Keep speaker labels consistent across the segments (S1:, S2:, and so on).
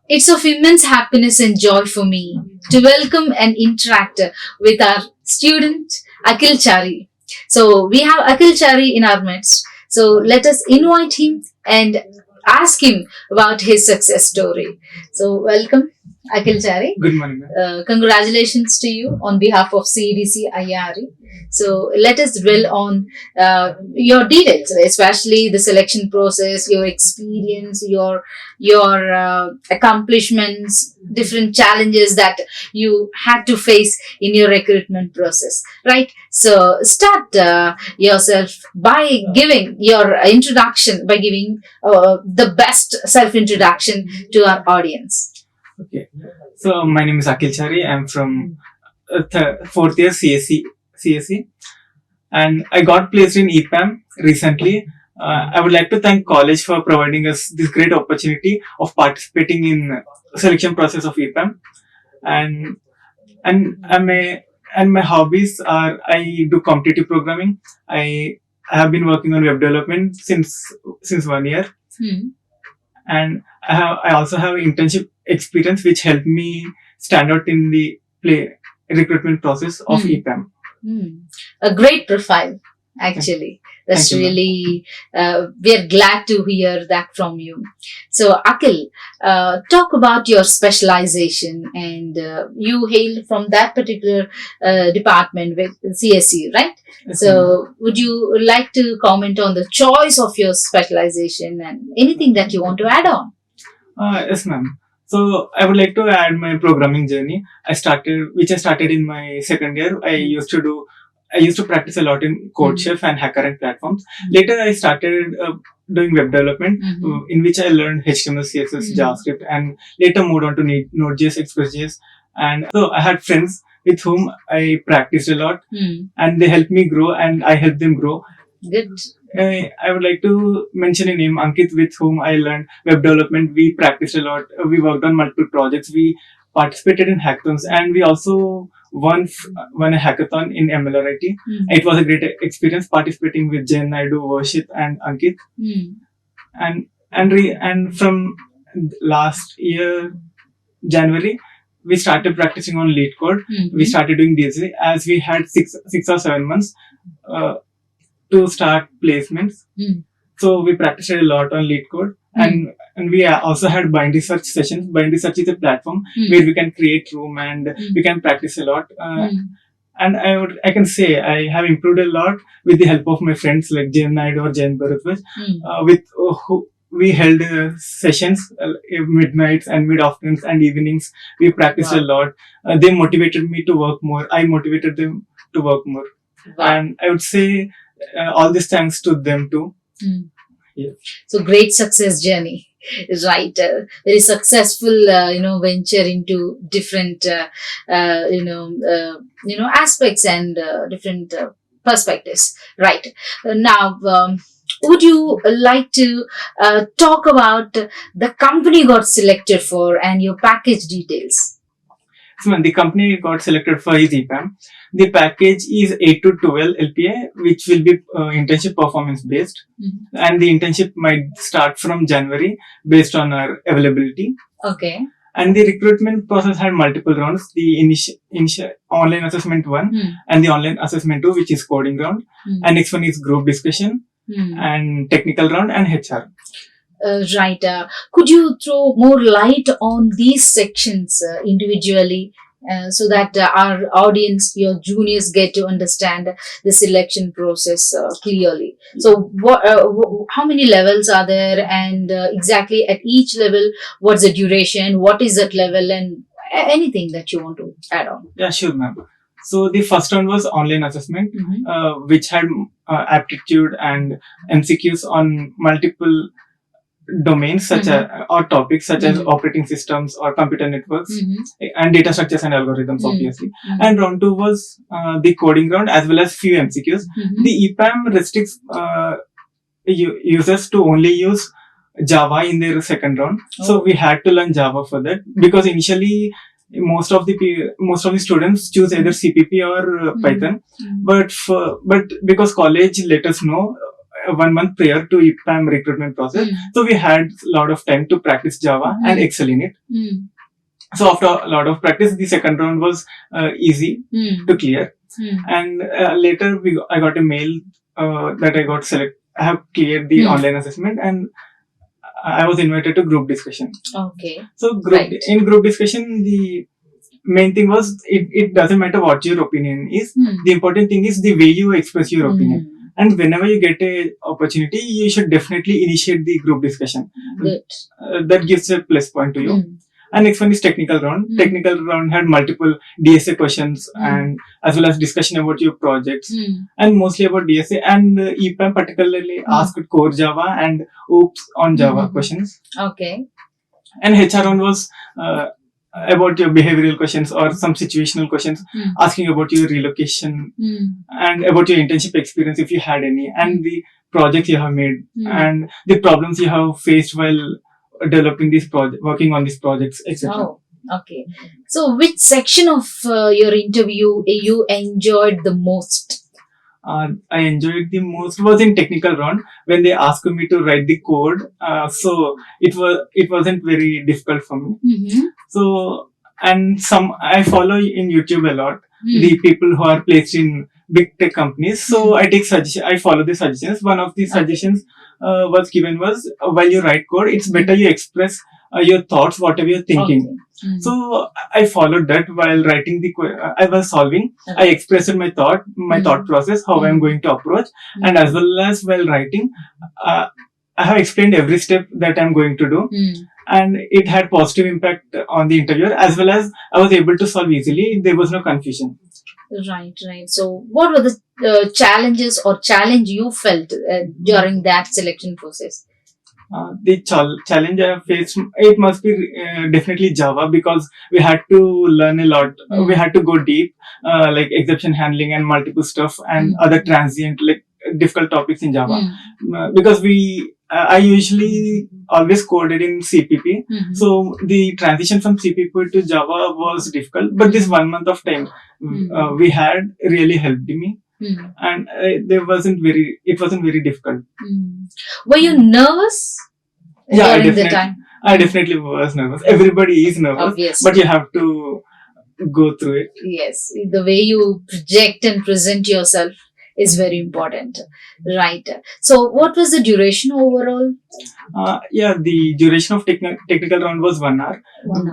S1: It's of immense happiness and joy for me to welcome and interact with our student Akhil Chary. So we have Akhil Chary in our midst. So let us invite him and ask him about his success story. So welcome, Akhil Chary.
S2: Good morning, ma'am.
S1: Congratulations to you on behalf of CEDC IARE. So let us dwell on your details, especially the selection process, your experience, your accomplishments, different challenges that you had to face in your recruitment process. Right. So start yourself by giving your introduction, by giving the best self introduction to our audience.
S2: Okay. So my name is Akhil Chary. I'm from fourth year CSE, and I got placed in EPAM recently. I would like to thank college for providing us this great opportunity of participating in selection process of EPAM, and and my hobbies are I do competitive programming. I have been working on web development since 1 year,
S1: Hmm.
S2: and I also have internship experience which helped me stand out in the recruitment process of
S1: Hmm.
S2: EPAM.
S1: A great profile, actually. That's
S2: Thank you, ma'am.
S1: really, we are glad to hear that from you. So, Akhil, talk about your specialization, and you hail from that particular department with CSE, right?
S2: Yes, ma'am.
S1: So, would you like to comment on the choice of your specialization and anything that you want to add on?
S2: Yes, ma'am. So I would like to add my programming journey. Which I started in my second year. I used to practice a lot in CodeChef and HackerRank platforms. Later, I started doing web development, in which I learned HTML, CSS, JavaScript, and later moved on to Node.js, Express.js. And so I had friends with whom I practiced a lot, and they helped me grow, and I helped them grow.
S1: Good.
S2: I would like to mention a name, Ankit, with whom I learned web development. We practiced a lot. We worked on multiple projects. We participated in hackathons, and we also won a hackathon in MLRIT. It was a great experience participating with Jen, Naidu, Varshit, and Ankit. And from last year January, we started practicing on lead code. We started doing DSA as we had 6 or 7 months to start placements. So we practiced a lot on lead code, and we also had bind research sessions. Bind research is a platform where we can create room and we can practice a lot. And I can say I have improved a lot with the help of my friends like Jen Naidu or Jen Bharatwaj, with who we held sessions midnights and mid afternoons and evenings. We practiced a lot. They motivated me to work more. I motivated them to work more. And I would say all this thanks to them too. Yeah.
S1: So great success journey, right? Very successful, venture into different, aspects and different perspectives, right? Now, would you like to talk about the company you got selected for and your package details?
S2: So when the company got selected for his EPAM, the package is 8 to 12 LPA, which will be internship performance based. And the internship might start from January based on our availability.
S1: Okay.
S2: And the recruitment process had multiple rounds. The initial online assessment 1 and the online assessment 2, which is coding round. And next one is group discussion and technical round and HR.
S1: Right. Could you throw more light on these sections individually so that our audience, your juniors, get to understand the selection process clearly? So, how many levels are there, and exactly at each level, what's the duration? What is that level, and anything that you want to add on?
S2: Yeah, sure, ma'am. So the first one was online assessment, which had aptitude and MCQs on multiple domains such as or topics such as operating systems or computer networks and data structures and algorithms, obviously. And round 2 was the coding round as well as few MCQs. The EPAM restricts users to only use Java in their second round, so we had to learn Java for that, because initially most of the students choose either CPP or Python, but because college let us know 1 month prior to EPAM recruitment process. So we had a lot of time to practice Java and excel in it. So after a lot of practice, the second round was easy to clear. And later I got a mail that I got selected. I have cleared the online assessment and I was invited to group discussion.
S1: Okay.
S2: So in group discussion, the main thing was it doesn't matter what your opinion is. The important thing is the way you express your opinion. And whenever you get a opportunity, you should definitely initiate the group discussion.
S1: Good.
S2: That gives a plus point to you. And next one is technical round. Technical round had multiple DSA questions and as well as discussion about your projects and mostly about DSA, and EPAM particularly asked core Java and OOPS on Java questions.
S1: Okay.
S2: And HR round was about your behavioral questions or some situational questions, asking about your relocation and about your internship experience if you had any, and the projects you have made and the problems you have faced while developing this project, working on these projects, etc.
S1: Oh, okay. So, which section of your interview you enjoyed the most?
S2: I enjoyed the most was in technical round when they asked me to write the code. So it wasn't very difficult for me. So and I follow in YouTube a lot the people who are placed in big tech companies. So I follow the suggestions. One of the suggestions was given was while you write code, it's better you express your thoughts, whatever you're thinking. So I followed that while writing I was solving. I expressed my thought process, how I'm going to approach, and as well as while writing, I have explained every step that I'm going to do. And it had positive impact on the interviewer, as well as I was able to solve easily. There was no confusion.
S1: Right. So what were the challenges or challenge you felt during that selection process?
S2: The challenge I faced, it must be definitely Java, because we had to learn a lot. We had to go deep, like exception handling and multiple stuff and other transient, like difficult topics in Java. Because I usually always coded in CPP. So the transition from CPP to Java was difficult, but this 1 month of time we had really helped me. And it wasn't very difficult.
S1: Were you nervous during the time?
S2: I definitely was nervous. Everybody is nervous,
S1: obviously,
S2: but you have to go through it.
S1: Yes, the way you project and present yourself is very important, right? So what was the duration overall?
S2: The duration of technical round was 1 hour,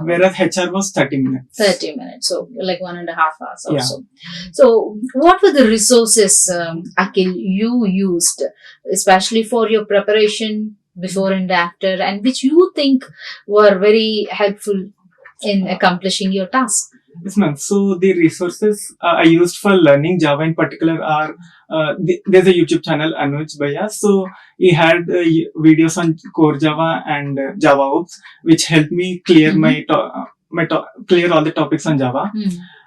S2: whereas HR was 30 minutes.
S1: 30 minutes, so like 1.5 hours or so. So what were the resources, Akhil, you used, especially for your preparation before and after, and which you think were very helpful in accomplishing your task?
S2: Yes, ma'am. So the resources I used for learning Java in particular are, there's a YouTube channel, Anuj Bhaiya. So he had videos on core Java and Java OOPS, which helped me clear clear all the topics on Java.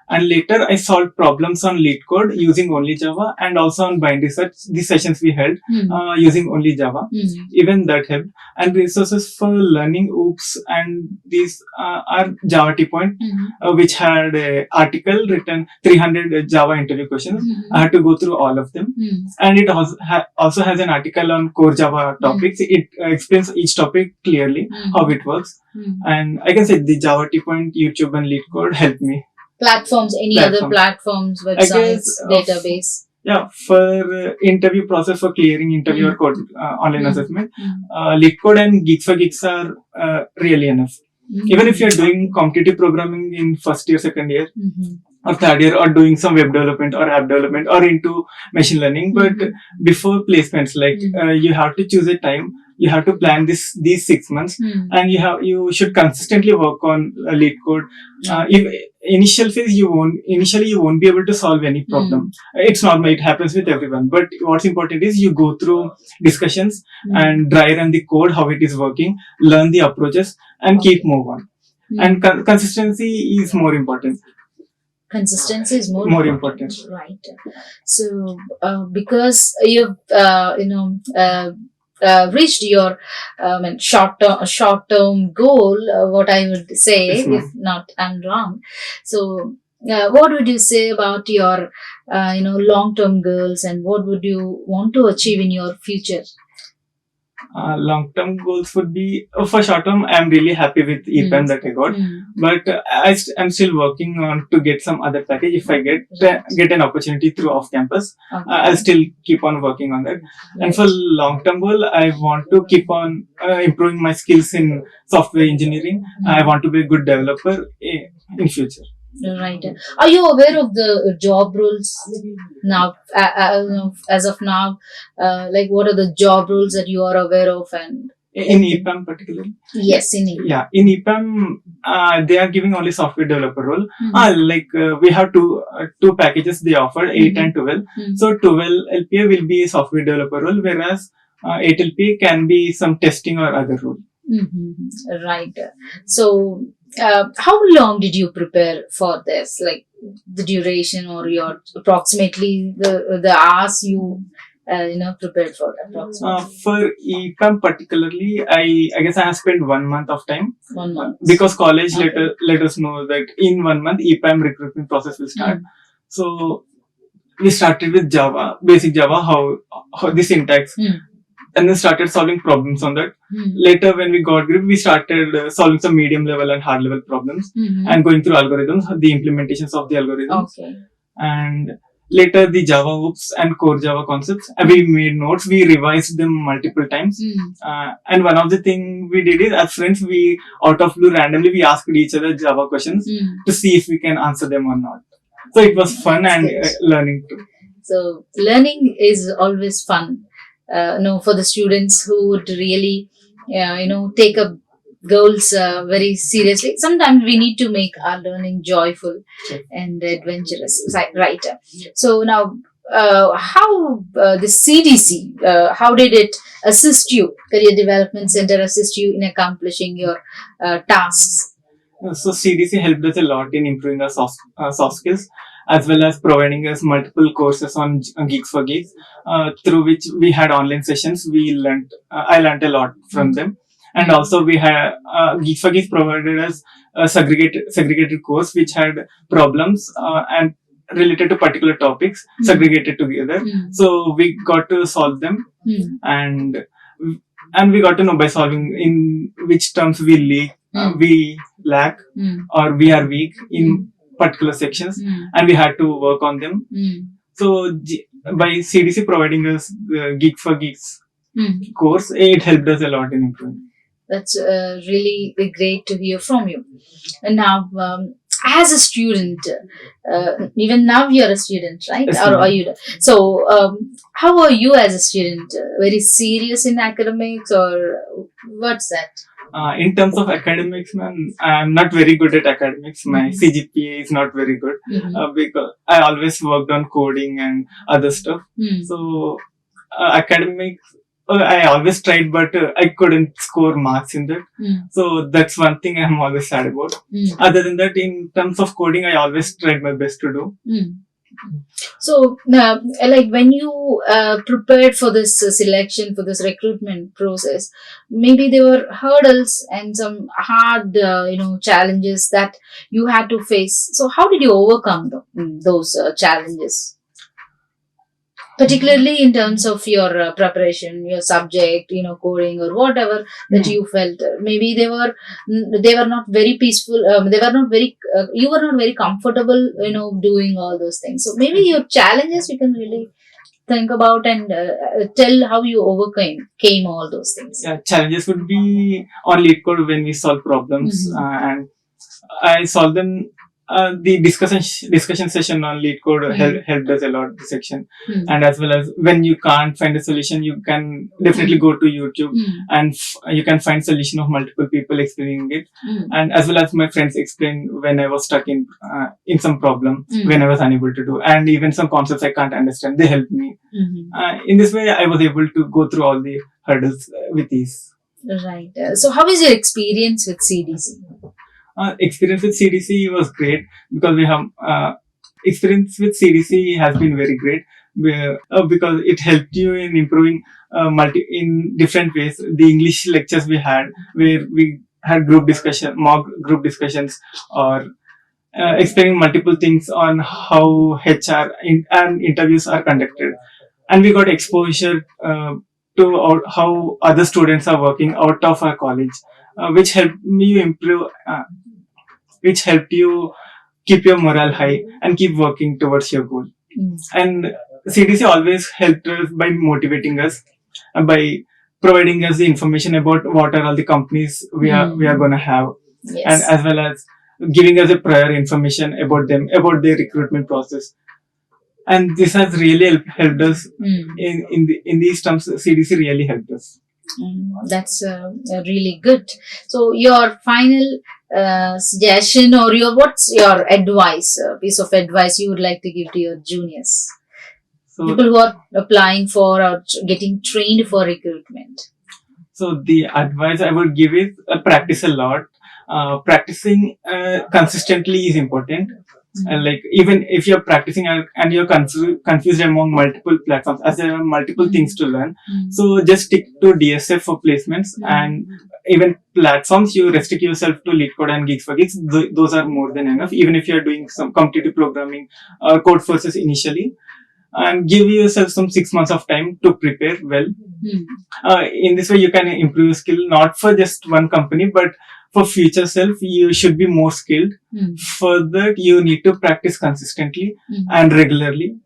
S2: And later I solved problems on lead code using only Java, and also on bind research, the sessions we held using only Java. Even that helped. And resources for learning OOPS and these are Java T-Point, which had an article written 300 Java interview questions. I had to go through all of them. And it also has an article on core Java topics. It explains each topic clearly, how it works. And I can say the Java T-Point, YouTube and lead code helped me.
S1: Other platforms, websites, database?
S2: For interview process, for clearing interview or code online assessment, lead code and Geeks for Geeks are really enough. Even if you're doing competitive programming in first year, second year, or third year, or doing some web development or app development or into machine learning, but before placements, like you have to choose a time. You have to plan these 6 months, and you should consistently work on lead code. If initial phase you won't be able to solve any problem. It's normal. It happens with everyone. But what's important is you go through discussions and dry run the code, how it is working, learn the approaches, and keep move on. And consistency is more important.
S1: Consistency is more important, right? So because you've reached your short term goal, what I would say, if not I'm wrong. So What would you say about your, long-term goals, and what would you want to achieve in your future?
S2: Long-term goals would be for short-term. I'm really happy with EPAM that I got, but I'm still working on to get some other package. If I get an opportunity through off-campus, I'll still keep on working on that. And for long-term goal, I want to keep on improving my skills in software engineering. I want to be a good developer in future.
S1: Right. Are you aware of the job roles now? As of now, like what are the job roles that you are aware of? And
S2: in EPAM particularly?
S1: Yes, in EPAM.
S2: Yeah, in EPAM, they are giving only software developer role. We have two packages they offer, 8 and 12. So 12 LPA will be a software developer role, whereas 8 LPA can be some testing or other role.
S1: Right. So, how long did you prepare for this? Like the duration, or your approximately the hours you prepared for approximately?
S2: For EPAM particularly, I guess I have spent 1 month of time.
S1: 1 month.
S2: Because college let us know that in 1 month EPAM recruitment process will start. So we started with Java, basic Java, how the syntax. And then started solving problems on that. Later, when we got grip, we started solving some medium level and hard level problems and going through algorithms, the implementations of the algorithms.
S1: Okay.
S2: And later, the Java hooks and core Java concepts. We made notes. We revised them multiple times. And one of the thing we did is, as friends, we out of blue randomly we asked each other Java questions to see if we can answer them or not. So it was fun and learning too.
S1: So learning is always fun. For the students who would really, take up goals very seriously. Sometimes we need to make our learning joyful and adventurous. Right. So now, how the CDC, how did it assist you? Career Development Center assist you in accomplishing your tasks?
S2: So CDC helped us a lot in improving our soft skills, as well as providing us multiple courses on Geeks for Geeks, through which we had online sessions. I learned a lot from them. And also we had, Geeks for Geeks provided us a segregated course, which had problems, and related to particular topics segregated together. So we got to solve them, and we got to know by solving in which terms we lack or we are weak in particular sections, and we had to work on them. So by CDC providing us the Geek for Geeks course, it helped us a lot in improving.
S1: That's really great to hear from you. And now, as a student, even now you're a student, right?
S2: Yes,
S1: or are you? So, how are you as a student? Very serious in academics, or what's that?
S2: In terms of academics, man, I'm not very good at academics. My CGPA is not very good because I always worked on coding and other stuff. So academics, I always tried, but I couldn't score marks in that. So that's one thing I'm always sad about. Other than that, in terms of coding, I always tried my best to do.
S1: So, like when you prepared for this selection, for this recruitment process, maybe there were hurdles and some hard, challenges that you had to face. So, how did you overcome those challenges? Particularly in terms of your preparation, your subject, coding or whatever that you felt. Maybe they were not very peaceful. They were not very. You were not very comfortable, doing all those things. So maybe your challenges you can really think about and tell how you came all those things.
S2: Yeah, challenges would be on lead code when we solve problems, and I solve them. The discussion session on lead code helped us a lot, the section. And as well as when you can't find a solution, you can definitely go to YouTube and you can find solution of multiple people explaining it. And as well as my friends explain when I was stuck in some problem, when I was unable to do, and even some concepts I can't understand, they helped me. In this way, I was able to go through all the hurdles with ease.
S1: Right. So how is your experience with CDC?
S2: Experience with CDC was great because we have experience with CDC has been very great because it helped you in improving in different ways. The English lectures we had, where we had mock group discussions, or explaining multiple things on how and interviews are conducted, and we got exposure to how other students are working out of our college, which helped me improve, which helped you keep your morale high and keep working towards your goal. And CDC always helped us by motivating us, by providing us the information about what are all the companies we are gonna have, and as well as giving us a prior information about them, about their recruitment process. And this has really helped us in these terms. CDC really helped us.
S1: That's really good. So your final suggestion, or what's your advice, piece of advice you would like to give to your juniors,
S2: So,
S1: people who are applying for or getting trained for recruitment?
S2: so the advice I would give is practice a lot. Practicing consistently is important. Like even if you're practicing and you're confused among multiple platforms, as there are multiple things to learn, so just stick to DSF for placements, and even platforms you restrict yourself to LeetCode and Geeks for Geeks. Those are more than enough. Even if you're doing some competitive programming or code forces initially, and give yourself some 6 months of time to prepare well. In this way, you can improve your skill not for just one company, but for future self. You should be more skilled. For that, you need to practice consistently and regularly,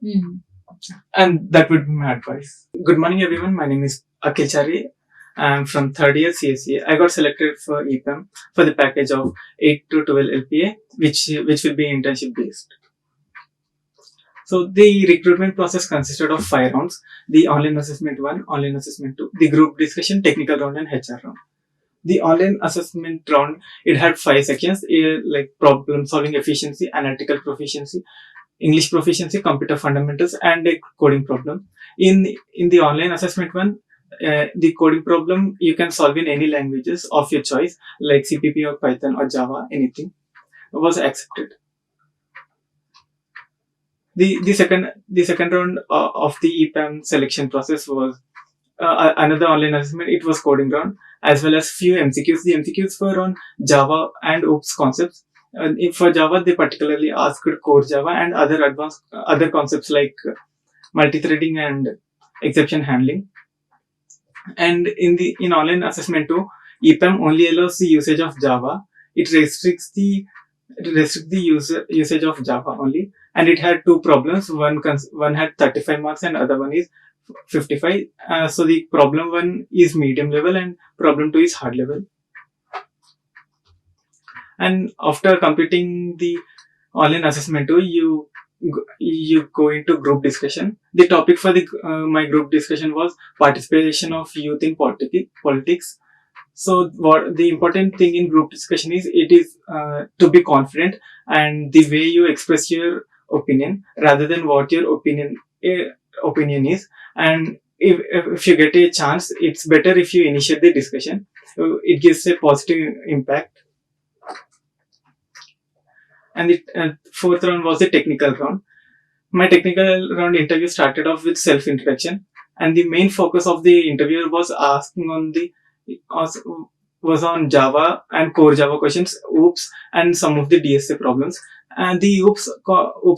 S2: and that would be my advice. Good morning, everyone. My name is Akhil Chary. I'm from third year CSE. I got selected for EPAM for the package of 8 to 12 LPA, which will be internship based. So the recruitment process consisted of 5 rounds: the online assessment 1, online assessment 2, the group discussion, technical round, and HR round. The online assessment round, it had 5 sections, like problem solving efficiency, analytical proficiency, English proficiency, computer fundamentals, and a coding problem. In the online assessment one, the coding problem you can solve in any languages of your choice, like CPP or Python or Java, anything was accepted. The second round of the EPAM selection process was another online assessment. It was coding round, as well as few MCQs. The MCQs were on Java and OOPS concepts. For Java, they particularly asked core Java and other advanced other concepts like multi-threading and exception handling. And in online assessment 2, EPAM only allows the usage of Java. It restricts the usage of Java only, and it had 2 problems. One had 35 marks and other one is 55. So the problem 1 is medium level and problem 2 is hard level. And after completing the online assessment 2, you go into group discussion. The topic for my group discussion was participation of youth in politics. So what the important thing in group discussion is, it is to be confident and the way you express your opinion rather than what your opinion is. And if you get a chance, it's better if you initiate the discussion. It gives a positive impact. And the fourth round was the technical round. My technical round interview started off with self-introduction, and the main focus of the interviewer was on Java and core Java questions, OOPS, and some of the DSA problems. And the OOPS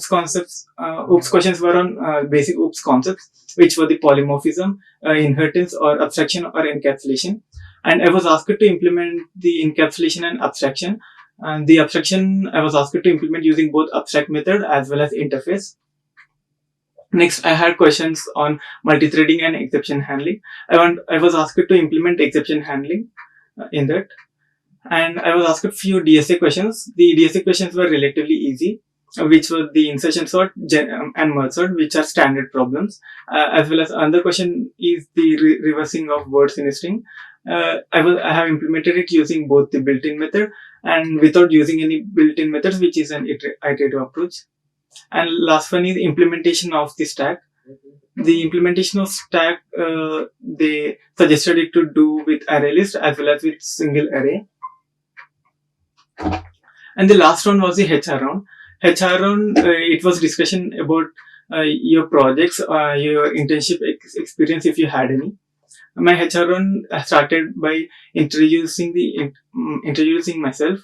S2: concepts, OOPS questions were on basic OOPS concepts, which were the polymorphism, inheritance, or abstraction or encapsulation. And I was asked to implement the encapsulation and abstraction. And the abstraction I was asked to implement using both abstract method as well as interface. Next, I had questions on multi-threading and exception handling. I was asked to implement exception handling in that. And I was asked a few DSA questions. The DSA questions were relatively easy, which were the insertion sort and merge sort, which are standard problems. As well as another question is the reversing of words in a string. I have implemented it using both the built-in method and without using any built-in methods, which is an iterative approach. And last one is implementation of the stack. The implementation of stack, they suggested it to do with array list as well as with single array. And the last round was the HR round. HR round, it was discussion about your projects, your internship experience if you had any. My HR run started by introducing myself,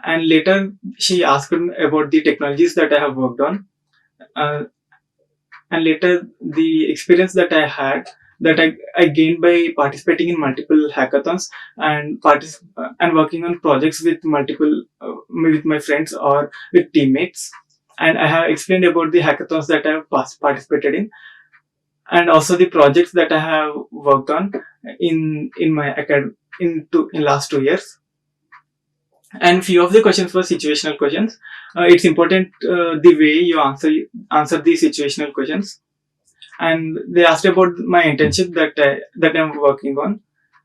S2: And later she asked me about the technologies that I have worked on. Uh, and later the experience that I had, that I gained by participating in multiple hackathons and and working on projects with multiple with my friends or with teammates. And I have explained about the hackathons that I have participated in, and also the projects that I have worked on in my in last 2 years. And few of the questions were situational questions. It's important the way you answer the situational questions. And they asked about my internship that I'm working on,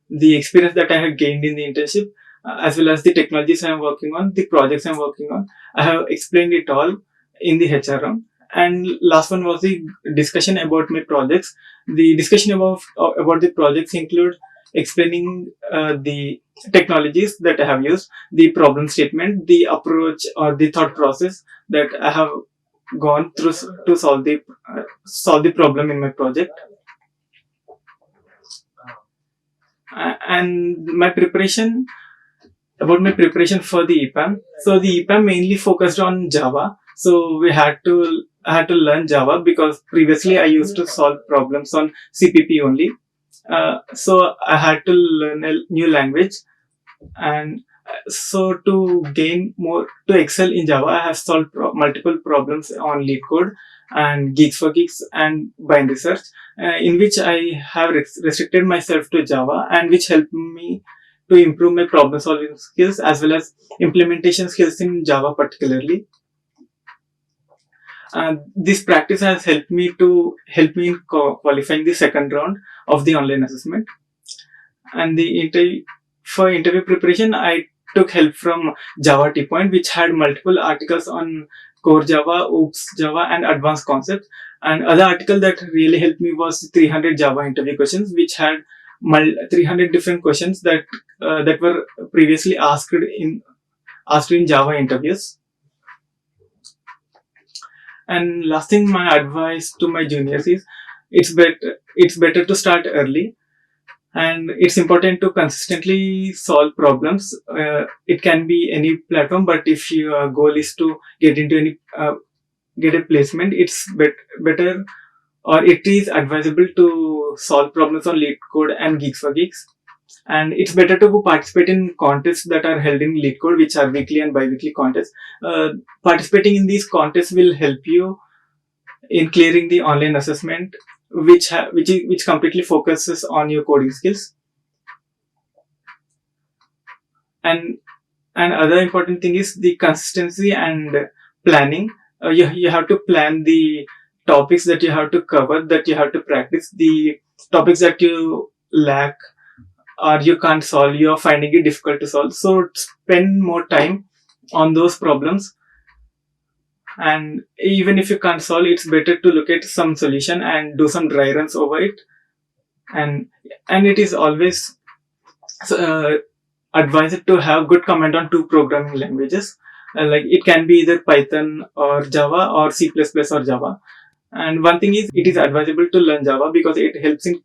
S2: the experience that I have gained in the internship, as well as the technologies I'm working on, the projects I'm working on. I have explained it all in the HR round. And last one was the discussion about my projects. The discussion about the projects include explaining the technologies that I have used, the problem statement, the approach or the thought process that I have gone through to solve the problem in my project. And my preparation about my preparation for the EPAM. So the EPAM mainly focused on Java. So I had to learn Java because previously I used to solve problems on CPP only. So I had to learn a new language. And so to gain more, to excel in Java, I have solved multiple problems on LeetCode and Geeks for Geeks and Bind Research, in which I have restricted myself to Java, and which helped me to improve my problem solving skills as well as implementation skills in Java particularly. This practice has helped me in qualifying the second round of the online assessment. And for interview preparation, I took help from Java Tea Point, which had multiple articles on core Java, Oops Java, and advanced concepts. And other article that really helped me was 300 Java interview questions, which had 300 different questions that were previously asked in Java interviews. And last thing, my advice to my juniors is it's better to start early, and it's important to consistently solve problems. It can be any platform, but if your goal is to get into any get a placement, it's better, or it is advisable to solve problems on LeetCode and Geeks for Geeks. And it's better to participate in contests that are held in LeetCode, which are weekly and bi-weekly contests. Participating in these contests will help you in clearing the online assessment, which completely focuses on your coding skills. And other important thing is the consistency and planning. You have to plan the topics that you have to cover, that you have to practice, the topics that you lack or you can't solve, you're finding it difficult to solve. So spend more time on those problems. And even if you can't solve, it's better to look at some solution and do some dry runs over it. And it is always advised to have good command on two programming languages. Like it can be either Python or Java or C++ or Java. And one thing is, it is advisable to learn Java because it helps in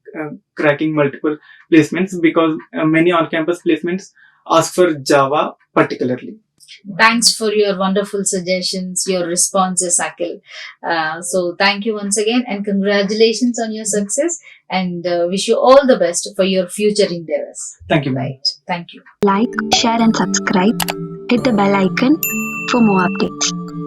S2: cracking multiple placements, because many on-campus placements ask for Java particularly.
S1: Thanks for your wonderful suggestions, your responses, Akhil. So thank you once again, and congratulations on your success, and wish you all the best for your future endeavors.
S2: Thank you.
S1: Right. Thank you.
S3: Like, share and subscribe. Hit the bell icon for more updates.